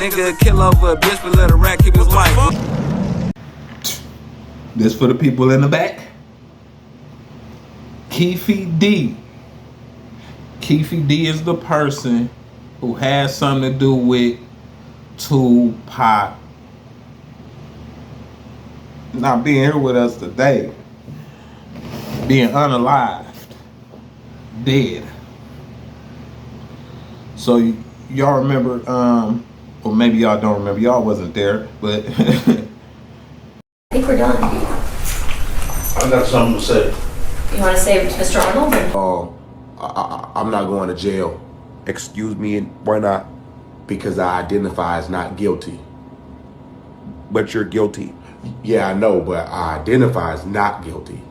Nigga kill over a bitch, but let a rat keep his wife. This for the people in the back. Keefe D. Keefe D is the person who has something to do with Tupac not being here with us today, being unalived, dead. So y'all remember, or maybe y'all don't remember, y'all wasn't there, but I think we're done. I got something to say. You want to say it to Mr. Arnold? I'm not going to jail. Excuse me, why not? Because I identify as not guilty. But you're guilty. Yeah, I know, but I identify as not guilty.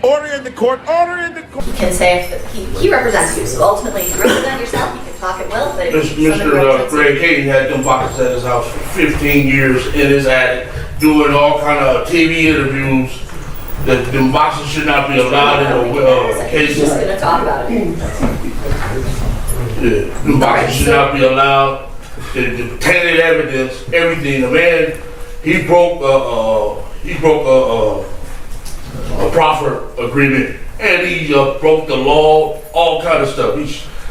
Order in the court, order in the court. You can say if he represents you, so ultimately if you represent yourself, you can talk at will, but if Mr. Greg Hayden had them pockets at his house for 15 years in his attic, doing all kind of TV interviews. That the boxes should not be allowed in the cases. He's just going to talk about it. Yeah, the boxes should not be allowed. The tainted evidence, everything. The man, he broke a proffer agreement, and he broke the law, all kind of stuff.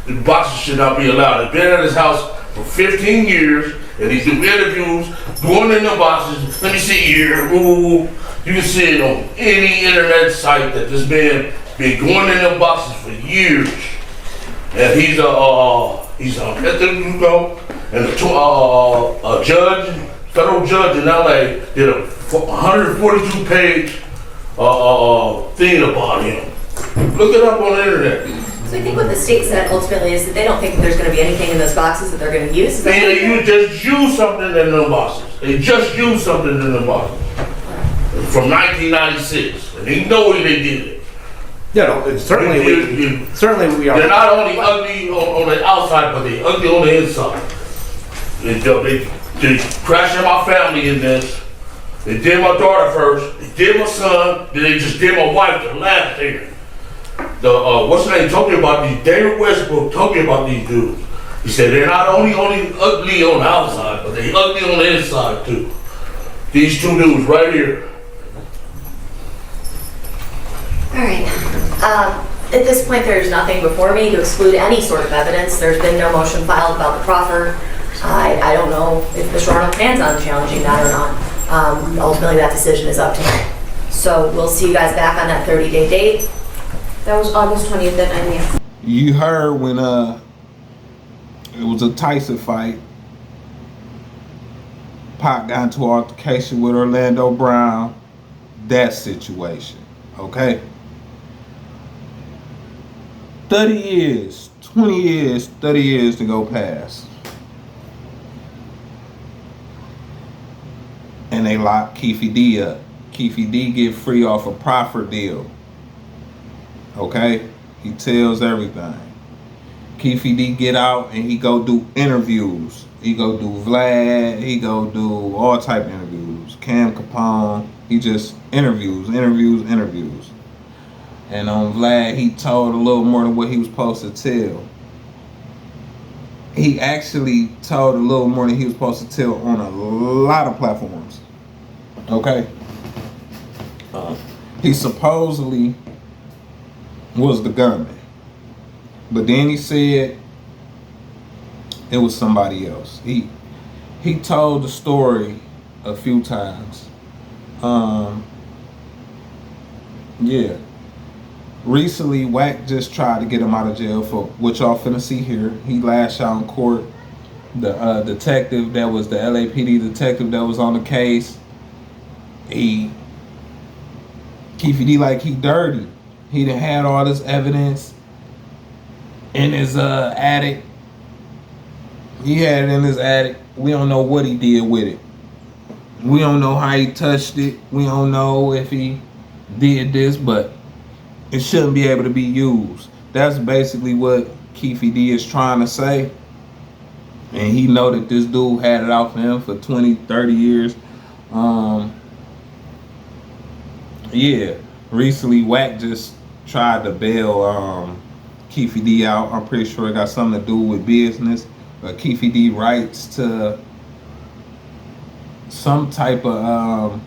The boxes should not be allowed. He's been at his house for 15 years, and he's doing interviews, going in the boxes. Let me see here. Ooh. You can see it on any internet site that this man been going in the boxes for years. And he's a judge, federal judge in LA did a 142 page thing about him. Look it up on the internet. So I think what the state said ultimately is that they don't think that there's going to be anything in those boxes that they're going to use. You just use something in the boxes. They just used something in the boxes from 1996, and they know they did it. Yeah, no, it's certainly we are. They're not only ugly on the outside, but they're ugly on the inside. They crashing my family in this. They did my daughter first. They did my son. Then they just did my wife the last year. What's the name? Told me about these. David Westbrook told me about these dudes. He said they're not only ugly on the outside, but they ugly on the inside too. These two dudes right here. All right. At this point, there's nothing before me to exclude any sort of evidence. There's been no motion filed about the proffer. I don't know if Mr. Arnold plans on challenging that or not. Ultimately, that decision is up to him. So we'll see you guys back on that 30-day date. That was August 20th at 9 a.m. You heard when it was a Tyson fight. Pac got into an altercation with Orlando Brown. That situation, okay? 30 years, 20 years, 30 years to go past. And they lock Keefe D up. Keefe D get free off a proffer deal. Okay? He tells everything. Keefe D get out and he go do interviews. He go do Vlad, he go do all type of interviews. Cam Capone, he just interviews. And on Vlad, he told a little more than what he was supposed to tell. He actually told a little more than he was supposed to tell on a lot of platforms. Okay? He supposedly was the gunman. But then he said it was somebody else. He told the story a few times. Yeah. Recently, Wack just tried to get him out of jail for what y'all finna see here. He lashed out in court. The detective that was the LAPD detective that was on the case, Keefe D like he dirty. He done had all this evidence in his attic. He had it in his attic. We don't know what he did with it. We don't know how he touched it. We don't know if he did this, but it shouldn't be able to be used. That's basically what Keefe D is trying to say. And he know that this dude had it out for him for 20, 30 years. Yeah, recently Wack just tried to bail Keefe D out. I'm pretty sure it got something to do with business. But Keefe D writes to some type of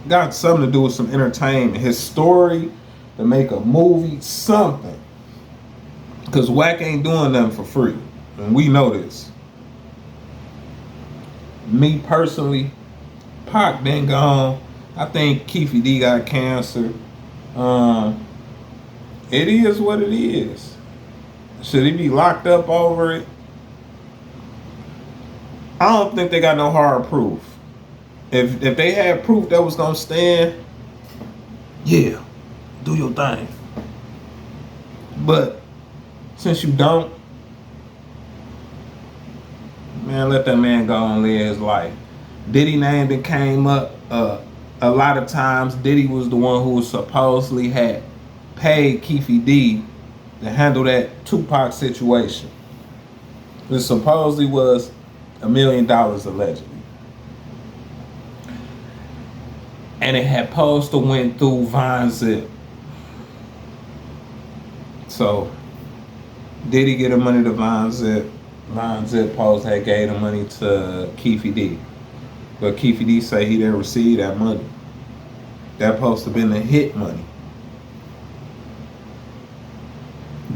got something to do with some entertainment. His story to make a movie, something. Cause Wack ain't doing nothing for free, and we know this. Me personally, Pac been gone. I think Keefe D got cancer. It is what it is. Should he be locked up over it? I don't think they got no hard proof. If they had proof that was gonna stand, yeah, do your thing. But since you don't, man, let that man go and live his life. Diddy name that came up a lot of times. Diddy was the one who supposedly had paid Keefe D to handle that Tupac situation. It supposedly was $1 million allegedly. And it had supposed to went through Vine Zip. So Diddy get the money to Vine Zip. Vine Zip post had gave the money to Keefe D. But Keefe D say he didn't receive that money. That supposed to been the hit money.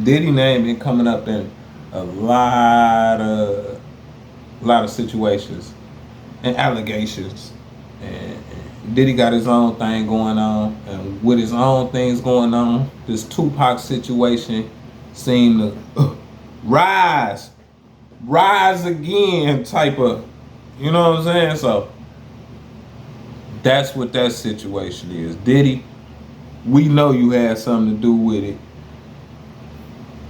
Diddy name been coming up in a lot of situations and allegations. And Diddy got his own thing going on, and with his own things going on, this Tupac situation seemed to rise again type of, you know what I'm saying? So that's what that situation is. Diddy, we know you had something to do with it,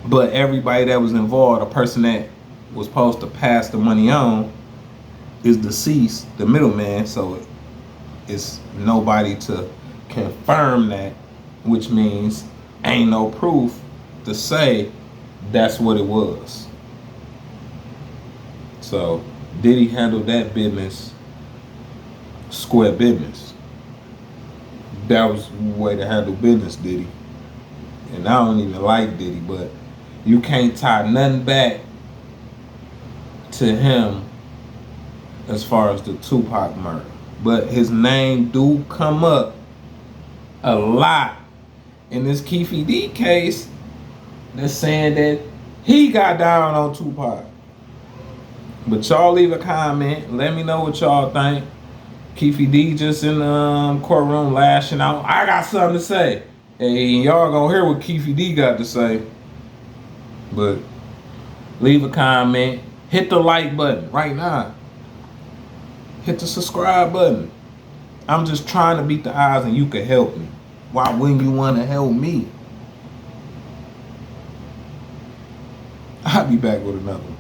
but everybody that was involved, a person that was supposed to pass the money on, is deceased, the middleman, so it's nobody to confirm that, which means ain't no proof to say that's what it was. So Diddy handled that business square business. That was the way to handle business, Diddy. And I don't even like Diddy, but you can't tie nothing back to him as far as the Tupac murder. But his name do come up a lot in this Keefe D case. They're saying that he got down on Tupac. But y'all leave a comment. Let me know what y'all think. Keefe D just in the courtroom lashing out. I got something to say. Hey, y'all gonna hear what Keefe D got to say. But leave a comment. Hit the like button right now. Hit the subscribe button. I'm just trying to beat the odds and you can help me. Why wouldn't you want to help me? I'll be back with another one.